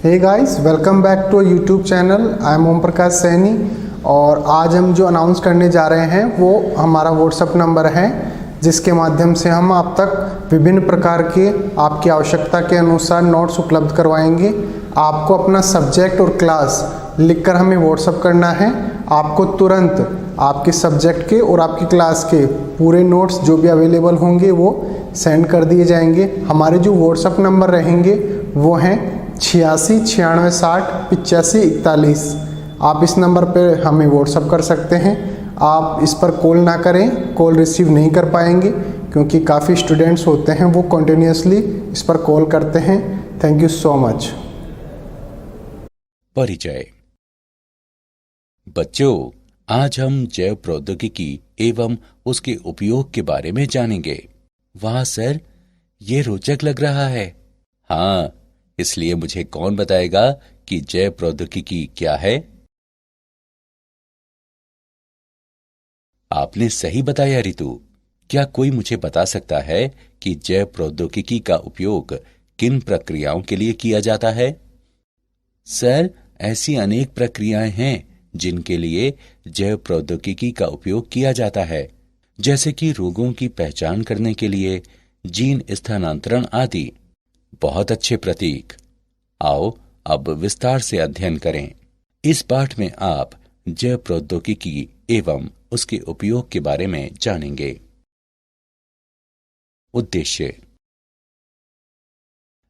Hey guys, welcome back to YouTube channel. I am Om Prakash Saini और आज हम जो अनाउंस करने जा रहे हैं वो हमारा व्हाट्सएप नंबर है, जिसके माध्यम से हम आप तक विभिन्न प्रकार के आपकी आवश्यकता के अनुसार नोट्स उपलब्ध करवाएंगे। आपको अपना सब्जेक्ट और क्लास लिखकर हमें व्हाट्सएप करना है। आपको तुरंत आपके सब्जेक्ट के और आपकी क्लास के पूरे नोट्स जो भी अवेलेबल होंगे वो सेंड कर दिए जाएंगे। हमारे जो व्हाट्सएप नंबर रहेंगे वो हैं 86 96 60 85 41। आप इस नंबर पर हमें व्हाट्सएप कर सकते हैं। आप इस पर कॉल ना करें, कॉल रिसीव नहीं कर पाएंगे क्योंकि काफ़ी स्टूडेंट्स होते हैं वो कंटिन्यूसली इस पर कॉल करते हैं। Thank you so much. परिचय। बच्चों, आज हम जैव प्रौद्योगिकी एवं उसके उपयोग के बारे में जानेंगे। वाह सर, ये रोचक लग रहा है। हाँ, इसलिए मुझे कौन बताएगा कि जैव प्रौद्योगिकी क्या है? आपने सही बताया रितु। क्या कोई मुझे बता सकता है कि जैव प्रौद्योगिकी का उपयोग किन प्रक्रियाओं के लिए किया जाता है? सर, ऐसी अनेक प्रक्रियाएं हैं जिनके लिए जैव प्रौद्योगिकी का उपयोग किया जाता है, जैसे कि रोगों की पहचान करने के लिए, जीन स्थानांतरण आदि। बहुत अच्छे प्रतीक। आओ अब विस्तार से अध्ययन करें। इस पाठ में आप जैव प्रौद्योगिकी एवं उसके उपयोग के बारे में जानेंगे। उद्देश्य।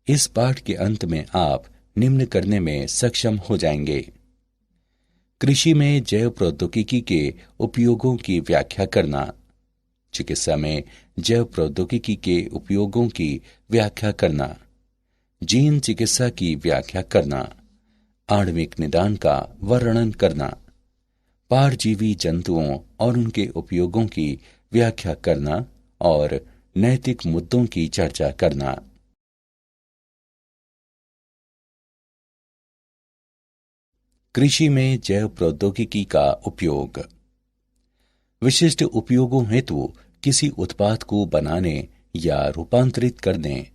इस पाठ के अंत में आप निम्न करने में सक्षम हो जाएंगे। कृषि में जैव प्रौद्योगिकी के उपयोगों की व्याख्या करना, चिकित्सा में जैव प्रौद्योगिकी के उपयोगों की व्याख्या करना, जीन चिकित्सा की व्याख्या करना, आणविक निदान का वर्णन करना, पारजीवी जंतुओं और उनके उपयोगों की व्याख्या करना और नैतिक मुद्दों की चर्चा करना। कृषि में जैव प्रौद्योगिकी का उपयोग। विशिष्ट उपयोगों हेतु किसी उत्पाद को बनाने या रूपांतरित करने,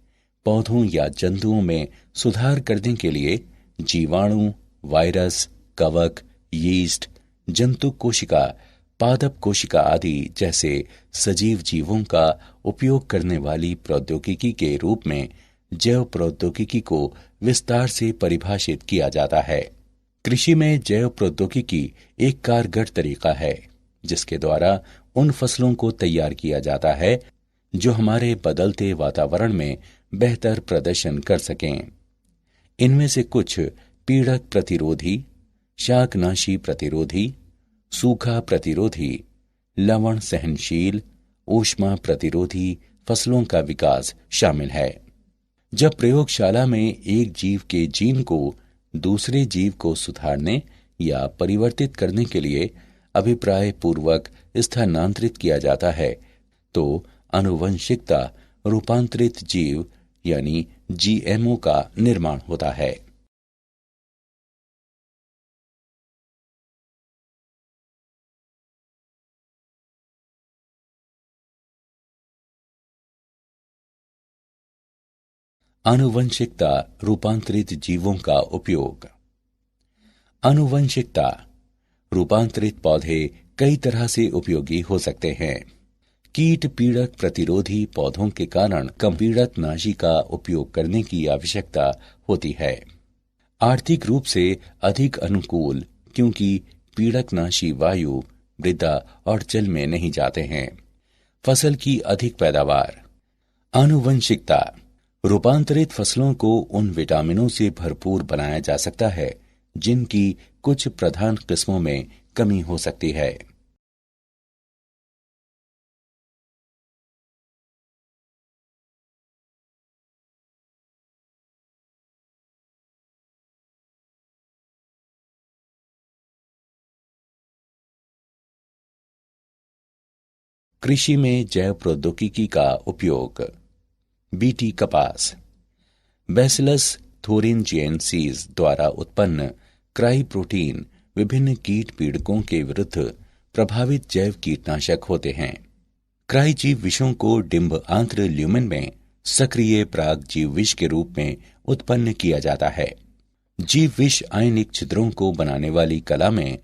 पौधों या जंतुओं में सुधार करने के लिए जीवाणु, वायरस, कवक, यीस्ट, जंतु कोशिका, पादप कोशिका आदि जैसे सजीव जीवों का उपयोग करने वाली प्रौद्योगिकी के रूप में जैव प्रौद्योगिकी को विस्तार से परिभाषित किया जाता है। कृषि में जैव प्रौद्योगिकी एक कारगर तरीका है जिसके द्वारा उन फसलों को तैयार किया जाता है जो हमारे बदलते वातावरण में बेहतर प्रदर्शन कर सकें। इनमें से कुछ पीड़क प्रतिरोधी, शाकनाशी प्रतिरोधी, सूखा प्रतिरोधी, लवण सहनशील, ऊष्मा प्रतिरोधी फसलों का विकास शामिल है। जब प्रयोगशाला में एक जीव के जीन को दूसरे जीव को सुधारने या परिवर्तित करने के लिए अभिप्राय पूर्वक स्थानांतरित किया जाता है तो आनुवंशिकता रूपांतरित जीव यानी जीएमओ का निर्माण होता है। आनुवंशिकता रूपांतरित जीवों का उपयोग। आनुवंशिकता रूपांतरित पौधे कई तरह से उपयोगी हो सकते हैं। कीट पीड़क प्रतिरोधी पौधों के कारण कम पीड़कनाशी का उपयोग करने की आवश्यकता होती है। आर्थिक रूप से अधिक अनुकूल क्योंकि पीड़कनाशी वायु, मृदा और जल में नहीं जाते हैं। फसल की अधिक पैदावार। आनुवंशिकता रूपांतरित फसलों को उन विटामिनों से भरपूर बनाया जा सकता है जिनकी कुछ प्रधान किस्मों में कमी हो सकती है। कृषि में जैव प्रौद्योगिकी का उपयोग। बीटी कपास। बैसिलस थोरिनजिएंसीज द्वारा उत्पन्न क्राई प्रोटीन विभिन्न कीट पीड़कों के विरुद्ध प्रभावित जैव कीटनाशक होते हैं। क्राई जीव विषों को डिंब आंत्र ल्यूमेन में सक्रिय प्राग जीव विष के रूप में उत्पन्न किया जाता है। जीव विष आयनिक छिद्रों को बनाने वाली कला में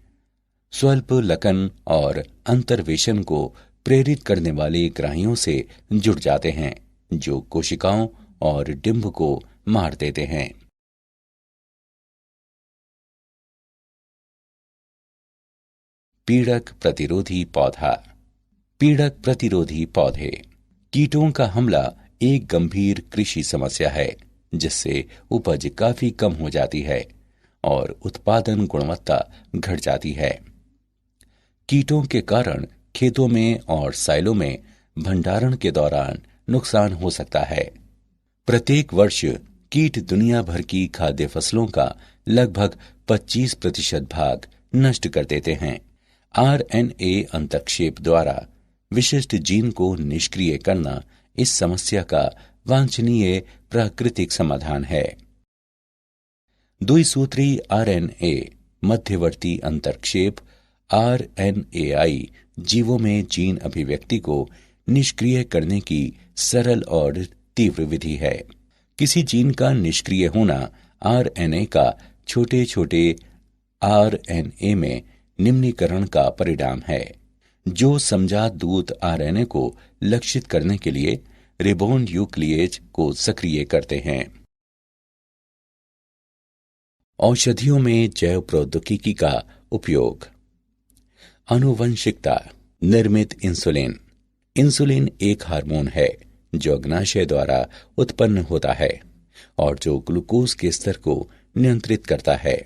स्वल्प लकन और अंतर्वेशन को प्रेरित करने वाले ग्राहियों से जुड़ जाते हैं जो कोशिकाओं और डिंब को मार देते हैं। पीड़क प्रतिरोधी पौधा। पीड़क प्रतिरोधी पौधे। कीटों का हमला एक गंभीर कृषि समस्या है जिससे उपज काफी कम हो जाती है और उत्पादन गुणवत्ता घट जाती है। कीटों के कारण खेतों में और साइलों में भंडारण के दौरान नुकसान हो सकता है। प्रत्येक वर्ष कीट दुनिया भर की खाद्य फसलों का लगभग 25% भाग नष्ट कर देते हैं। आरएनए अंतक्षेप द्वारा विशिष्ट जीन को निष्क्रिय करना इस समस्या का वांछनीय प्राकृतिक समाधान है। द्विसूत्री आरएनए मध्यवर्ती अंतक्षेप आरएनएआई जीवों में जीन अभिव्यक्ति को निष्क्रिय करने की सरल और तीव्र विधि है। किसी जीन का निष्क्रिय होना आरएनए का छोटे छोटे आरएनए में निम्नीकरण का परिणाम है जो समजात दूत आरएनए को लक्षित करने के लिए रिबोन्यूक्लिएज को सक्रिय करते हैं। औषधियों में जैव प्रौद्योगिकी का उपयोग। आनुवंशिकता। निर्मित इंसुलिन। इंसुलिन एक हार्मोन है जो अग्नाशय द्वारा उत्पन्न होता है और जो ग्लूकोज के स्तर को नियंत्रित करता है।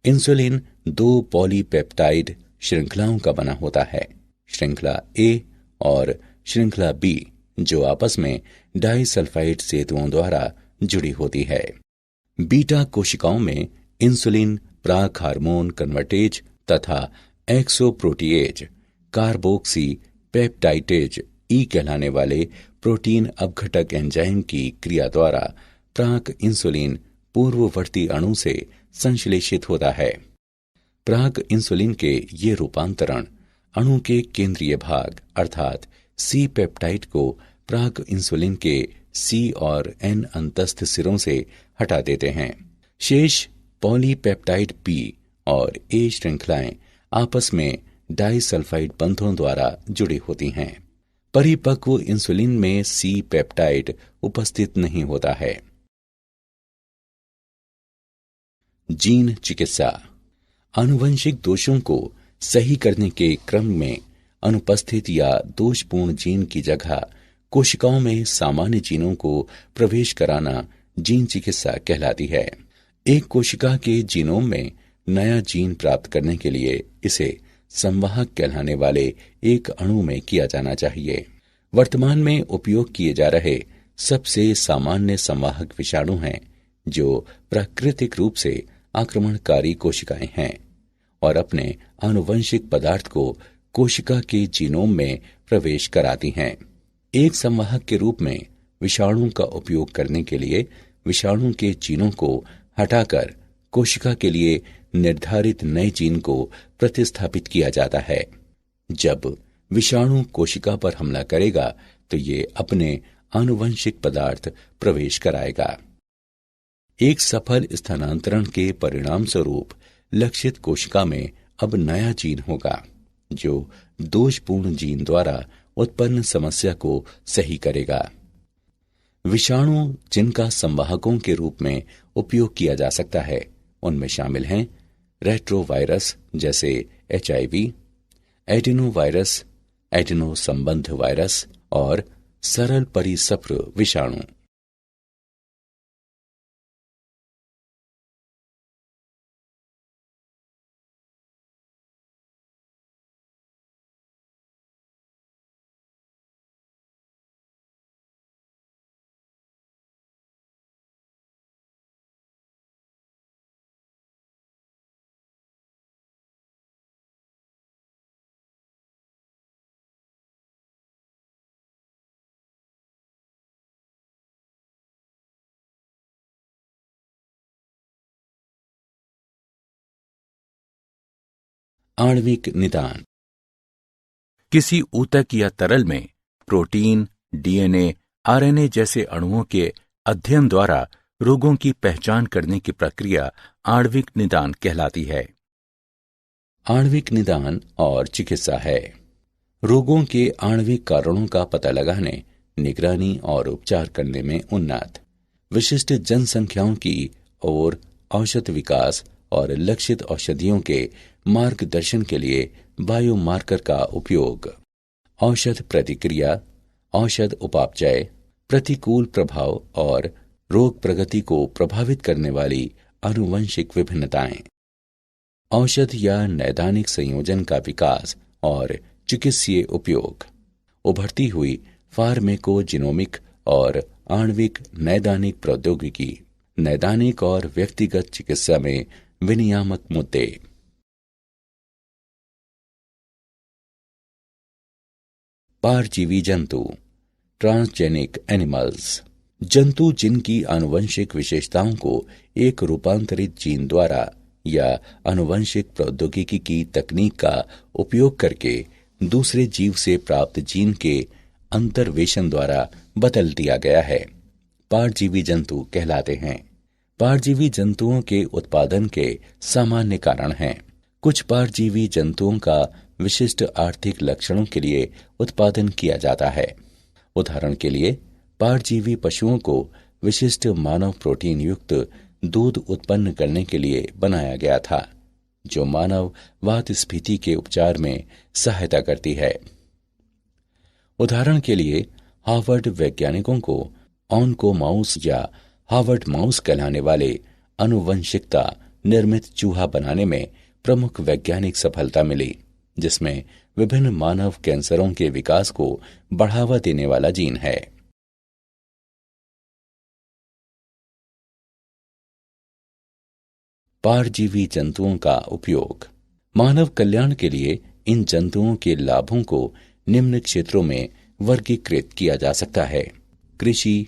इंसुलिन 2 पॉलीपेप्टाइड श्रृंखलाओं का बना होता है, श्रृंखला ए और श्रृंखला बी, जो आपस में डाइसल्फाइड सेतुओं द्वारा जुड़ी होती है। बीटा कोशिकाओं में इंसुलिन प्राक हार्मोन कन्वर्टेज तथा एक्सोप्रोटीएज कार्बोक्सी पेप्टाइडेज ई कहलाने वाले प्रोटीन अपघटक एंजाइम की क्रिया द्वारा प्राक इंसुलिन पूर्ववर्ती अणु से संश्लेषित होता है। प्राक इंसुलिन के ये रूपांतरण अणु के केंद्रीय भाग अर्थात सी पेप्टाइड को प्राक इंसुलिन के सी और एन अंतस्थ सिरों से हटा देते हैं। शेष पॉलीपेप्टाइड बी और ए श्रृंखलाएं आपस में डाइसल्फाइड बंधों द्वारा जुड़ी होती हैं। परिपक्व इंसुलिन में सी पेप्टाइड उपस्थित नहीं होता है। जीन चिकित्सा। आनुवंशिक दोषों को सही करने के क्रम में अनुपस्थित या दोषपूर्ण जीन की जगह कोशिकाओं में सामान्य जीनों को प्रवेश कराना जीन चिकित्सा कहलाती है। एक कोशिका के जीनोम में नया जीन प्राप्त करने के लिए इसे संवाहक कहलाने वाले एक अणु में किया जाना चाहिए। वर्तमान में उपयोग किए जा रहे सबसे सामान्य संवाहक विषाणु हैं जो प्राकृतिक रूप से आक्रमणकारी कोशिकाएं हैं और अपने आनुवंशिक पदार्थ को कोशिका के जीनोम में प्रवेश कराती हैं। एक संवाहक के रूप में विषाणु का उपयोग करने के लिए विषाणु के जीनों को हटाकर कोशिका के लिए निर्धारित नए जीन को प्रतिस्थापित किया जाता है। जब विषाणु कोशिका पर हमला करेगा तो ये अपने आनुवंशिक पदार्थ प्रवेश कराएगा। एक सफल स्थानांतरण के परिणाम स्वरूप लक्षित कोशिका में अब नया जीन होगा जो दोषपूर्ण जीन द्वारा उत्पन्न समस्या को सही करेगा। विषाणु जिनका संवाहकों के रूप में उपयोग किया जा सकता है उनमें शामिल हैं रेट्रोवायरस जैसे HIV, एडिनोवायरस, एडिनो संबंध वायरस और सरल परिसप्र विषाणु। आणविक निदान। किसी ऊतक या तरल में प्रोटीन, DNA, RNA जैसे अणुओं के अध्ययन द्वारा रोगों की पहचान करने की प्रक्रिया आणविक निदान कहलाती है। आणविक निदान और चिकित्सा है रोगों के आणविक कारणों का पता लगाने, निगरानी और उपचार करने में उन्नत, विशिष्ट जनसंख्याओं की ओर औषध विकास और लक्षित औषधियों के मार्गदर्शन के लिए बायोमार्कर का उपयोग, औषध प्रतिक्रिया, औषध उपापचय, प्रतिकूल प्रभाव और रोग प्रगति को प्रभावित करने वाली आनुवंशिक विभिन्नताएं, औषध या नैदानिक संयोजन का विकास और चिकित्सीय उपयोग, उभरती हुई फार्मेकोजिनोमिक और आणविक नैदानिक प्रौद्योगिकी, नैदानिक और व्यक्तिगत चिकित्सा में विनियामक मुद्दे। पारजीवी जंतु, ट्रांसजेनिक एनिमल्स, जंतु जिनकी आनुवंशिक विशेषताओं को एक रूपांतरित जीन द्वारा या आनुवंशिक प्रौद्योगिकी की तकनीक का उपयोग करके दूसरे जीव से प्राप्त जीन के अंतर्वेशन द्वारा बदल दिया गया है, पारजीवी जंतु कहलाते हैं। पारजीवी जंतुओं के उत्पादन के सामान्य कारण हैं। कुछ पारजीवी जंतुओं का विशिष्ट आर्थिक लक्षणों के लिए उत्पादन किया जाता है। उदाहरण के लिए, पारजीवी पशुओं को विशिष्ट मानव प्रोटीन युक्त दूध उत्पन्न करने के लिए बनाया गया था, जो मानव वातस्फीति के उपचार में सहायता करती है। उदाहरण के लिए, हार्वर्ड वैज्ञानिकों को ऑनकोमाउस या हार्वर्ड माउस कहलाने वाले आनुवंशिकता निर्मित चूहा बनाने में प्रमुख वैज्ञानिक सफलता मिली, जिसमें विभिन्न मानव कैंसरों के विकास को बढ़ावा देने वाला जीन है। पारजीवी जंतुओं का उपयोग, मानव कल्याण के लिए इन जंतुओं के लाभों को निम्न क्षेत्रों में वर्गीकृत किया जा सकता है: कृषि,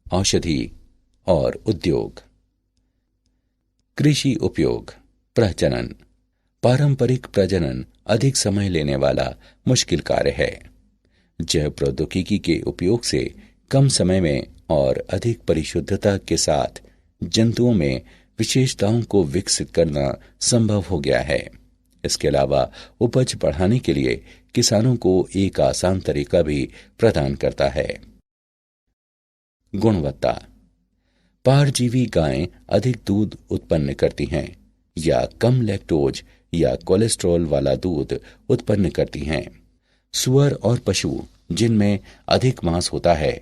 औषधि और उद्योग। कृषि उपयोग, प्रजनन। पारंपरिक प्रजनन अधिक समय लेने वाला मुश्किल कार्य है। जैव प्रौद्योगिकी के उपयोग से कम समय में और अधिक परिशुद्धता के साथ जंतुओं में विशेषताओं को विकसित करना संभव हो गया है। इसके अलावा उपज बढ़ाने के लिए किसानों को एक आसान तरीका भी प्रदान करता है। गुणवत्ता, पारजीवी गायें अधिक दूध उत्पन्न करती हैं या कम लैक्टोज या कोलेस्ट्रॉल वाला दूध उत्पन्न करती हैं। सुअर और पशु जिनमें अधिक मांस होता है,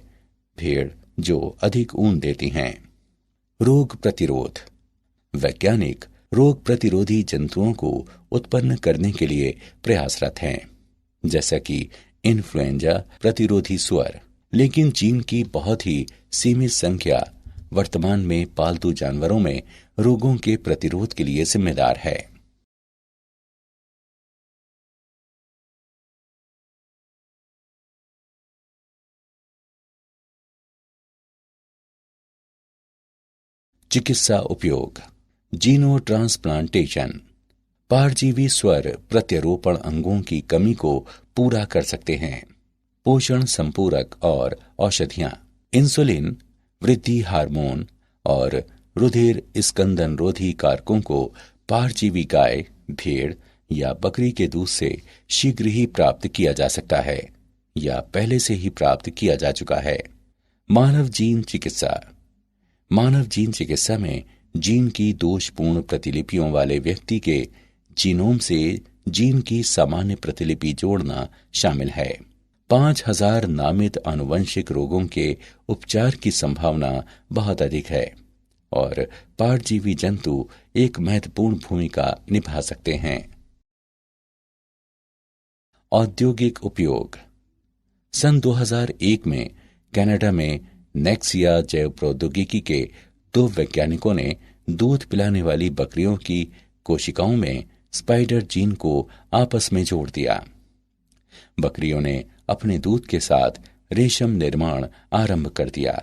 भेड़ जो अधिक ऊन देती हैं। रोग प्रतिरोध, वैज्ञानिक रोग प्रतिरोधी जंतुओं को उत्पन्न करने के लिए प्रयासरत हैं, जैसा कि इन्फ्लुएंजा प्रतिरोधी सुअर, लेकिन जीन की बहुत ही सीमित संख्या वर्तमान में पालतू जानवरों में रोगों के प्रतिरोध के लिए जिम्मेदार है। चिकित्सा उपयोग, जीनो ट्रांसप्लांटेशन। पारजीवी स्वर प्रत्यारोपण अंगों की कमी को पूरा कर सकते हैं। पोषण संपूरक और औषधियां, इंसुलिन, वृद्धि हार्मोन और रुधिर स्कंदन रोधी कारकों को पारजीवी गाय, भेड़ या बकरी के दूध से शीघ्र ही प्राप्त किया जा सकता है या पहले से ही प्राप्त किया जा चुका है। मानव जीन चिकित्सा, मानव जीन चिकित्सा में जीन की दोषपूर्ण प्रतिलिपियों वाले व्यक्ति के जीनोम से जीन की सामान्य प्रतिलिपि जोड़ना शामिल है। 5000 नामित आनुवंशिक रोगों के उपचार की संभावना बहुत अधिक है और पारजीवी जंतु एक महत्वपूर्ण भूमिका निभा सकते हैं। औद्योगिक उपयोग, सन 2001 में कनाडा में नेक्सिया जैव प्रौद्योगिकी के 2 वैज्ञानिकों ने दूध पिलाने वाली बकरियों की कोशिकाओं में स्पाइडर जीन को आपस में जोड़ दिया। बकरियों ने अपने दूध के साथ रेशम निर्माण आरंभ कर दिया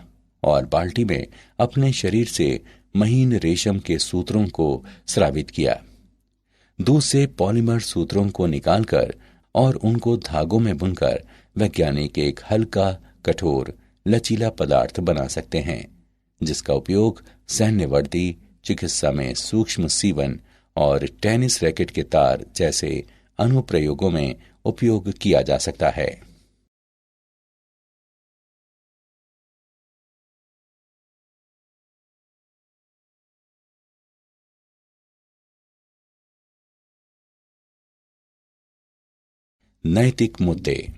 और बाल्टी में अपने शरीर से महीन रेशम के सूत्रों को स्रावित किया। दूध से पॉलीमर सूत्रों को निकालकर और उनको धागों में बुनकर वैज्ञानिक एक हल्का, कठोर, लचीला पदार्थ बना सकते हैं जिसका उपयोग सैन्य वर्दी, चिकित्सा में सूक्ष्म सीवन और टेनिस रैकेट के तार जैसे अनुप्रयोगों में उपयोग किया जा सकता है। नैतिक मुद्दे।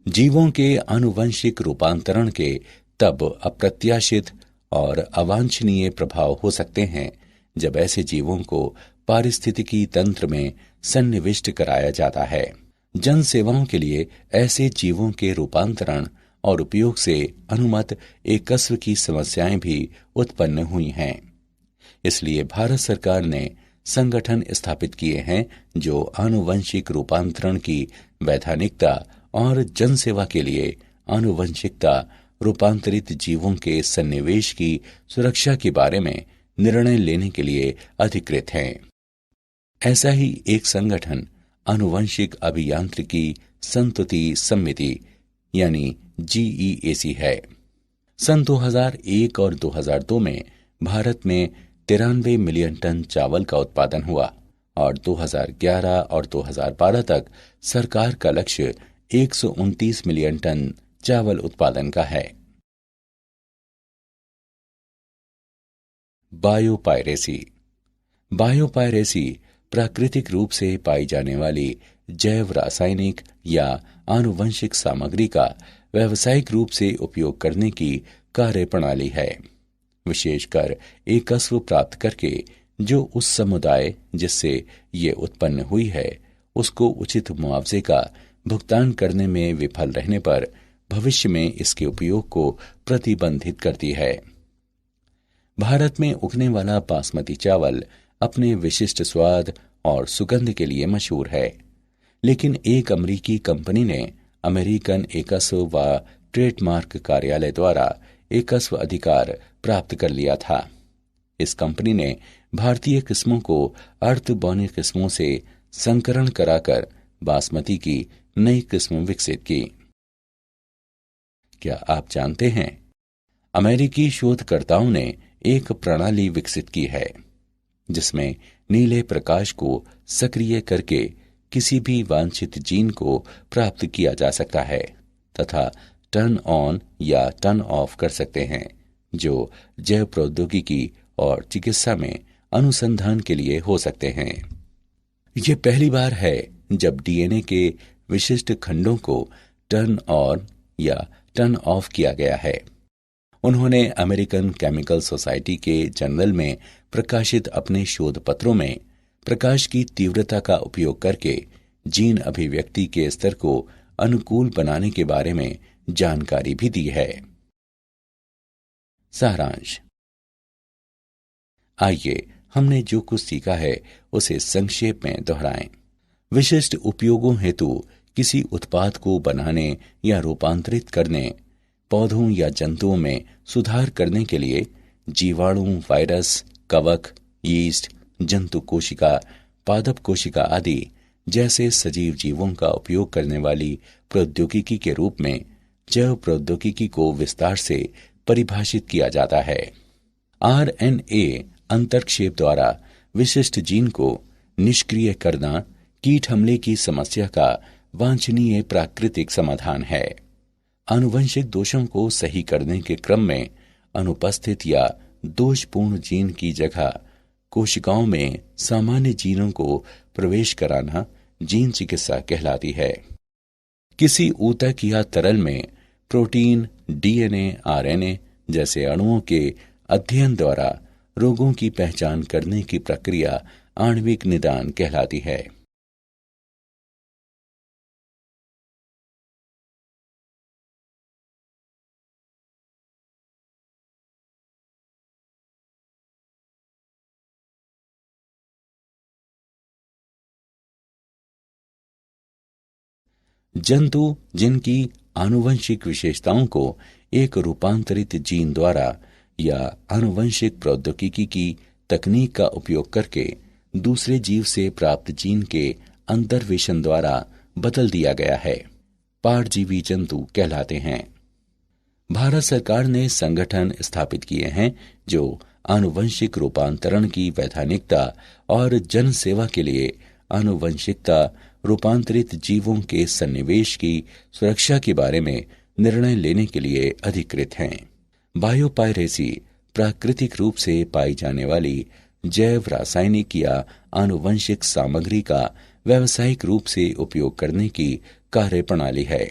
जीवों के आनुवंशिक रूपांतरण के तब अप्रत्याशित और अवांछनीय प्रभाव हो सकते हैं जब ऐसे जीवों को पारिस्थितिकी तंत्र में सन्निविष्ट कराया जाता है। जन सेवाओं के लिए ऐसे जीवों के रूपांतरण और उपयोग से अनुमत एकस्व की समस्याएं भी उत्पन्न हुई हैं। इसलिए भारत सरकार ने संगठन स्थापित किए हैं जो आनुवंशिक रूपांतरण की वैधानिकता और जनसेवा के लिए आनुवंशिकता रूपांतरित जीवों के सन्निवेश की सुरक्षा के बारे में निर्णय लेने के लिए अधिकृत हैं। ऐसा ही एक संगठन आनुवंशिक अभियांत्रिकी संतुति समिति यानी GEAC है। सन 2001 और 2002 में भारत में 93 मिलियन टन चावल का उत्पादन हुआ और 2011 और 2012 तक सरकार का लक्ष्य 129 मिलियन टन चावल उत्पादन का है। बायोपायरेसी। बायोपायरेसी प्राकृतिक रूप से पाई जाने वाली जैव रासायनिक या आनुवंशिक सामग्री का व्यावसायिक रूप से उपयोग करने की कार्य प्रणाली है, विशेषकर एकस्व प्राप्त करके जो उस समुदाय जिससे ये उत्पन्न हुई है उसको उचित मुआवजे का भुगतान करने में विफल रहने पर भविष्य में इसके उपयोग को प्रतिबंधित करती है। भारत में उगने वाला बासमती चावल अपने विशिष्ट स्वाद और सुगंध के लिए मशहूर है, लेकिन एक अमेरिकी कंपनी ने अमेरिकन एकस्व व ट्रेडमार्क कार्यालय द्वारा एकस्व अधिकार प्राप्त कर लिया था। इस कंपनी ने भारतीय किस्मों को अर्धबौनी किस्मों से संकरण कराकर बासमती की नई किस्म विकसित की। क्या आप जानते हैं, अमेरिकी शोधकर्ताओं ने एक प्रणाली विकसित की है जिसमें नीले प्रकाश को सक्रिय करके किसी भी वांछित जीन को प्राप्त किया जा सकता है तथा टर्न ऑन या टर्न ऑफ कर सकते हैं, जो जैव प्रौद्योगिकी और चिकित्सा में अनुसंधान के लिए हो सकते हैं। यह पहली बार है जब डीएनए के विशिष्ट खंडों को टर्न ऑन या टर्न ऑफ किया गया है। उन्होंने अमेरिकन केमिकल सोसाइटी के जर्नल में प्रकाशित अपने शोध पत्रों में प्रकाश की तीव्रता का उपयोग करके जीन अभिव्यक्ति के स्तर को अनुकूल बनाने के बारे में जानकारी भी दी है। सारांश। आइए हमने जो कुछ सीखा है उसे संक्षेप में दोहराएं। विशिष्ट उपयोगों हेतु किसी उत्पाद को बनाने या रूपांतरित करने, पौधों या जंतुओं में सुधार करने के लिए जीवाणु, वायरस, कवक, यीस्ट, जंतु कोशिका, पादप कोशिका आदि जैसे सजीव जीवों का उपयोग करने वाली प्रौद्योगिकी के रूप में जैव प्रौद्योगिकी को विस्तार से परिभाषित किया जाता है। RNA अंतर्क्षेप द्वारा विशिष्ट जीन को निष्क्रिय करना कीट हमले की समस्या का वांछनीय प्राकृतिक समाधान है। आनुवंशिक दोषों को सही करने के क्रम में अनुपस्थित या दोषपूर्ण जीन की जगह कोशिकाओं में सामान्य जीनों को प्रवेश कराना जीन चिकित्सा कहलाती है। किसी ऊतक या तरल में प्रोटीन, DNA, RNA जैसे अणुओं के अध्ययन द्वारा रोगों की पहचान करने की प्रक्रिया आणविक निदान कहलाती है। जंतु जिनकी आनुवंशिक विशेषताओं को एक रूपांतरित जीन द्वारा या आनुवंशिक प्रौद्योगिकी की तकनीक का उपयोग करके दूसरे जीव से प्राप्त जीन के अंतर्वेशन द्वारा बदल दिया गया है, परजीवी जंतु कहलाते हैं। भारत सरकार ने संगठन स्थापित किए हैं जो आनुवंशिक रूपांतरण की वैधानिकता और जन सेवा के लिए आनुवंशिकता रूपांतरित जीवों के सन्निवेश की सुरक्षा के बारे में निर्णय लेने के लिए अधिकृत हैं। बायोपायरेसी प्राकृतिक रूप से पाई जाने वाली जैव रासायनिक या आनुवंशिक सामग्री का व्यावसायिक रूप से उपयोग करने की कार्यप्रणाली है,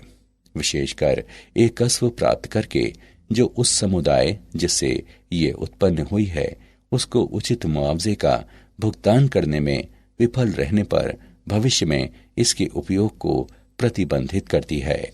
विशेषकर एक कस्ब प्राप्त करके जो उस समुदाय जिससे ये उत्पन्न हुई है उसको उचित मुआवजे का भुगतान करने में विफल रहने पर भविष्य में इसके उपयोग को प्रतिबंधित करती है।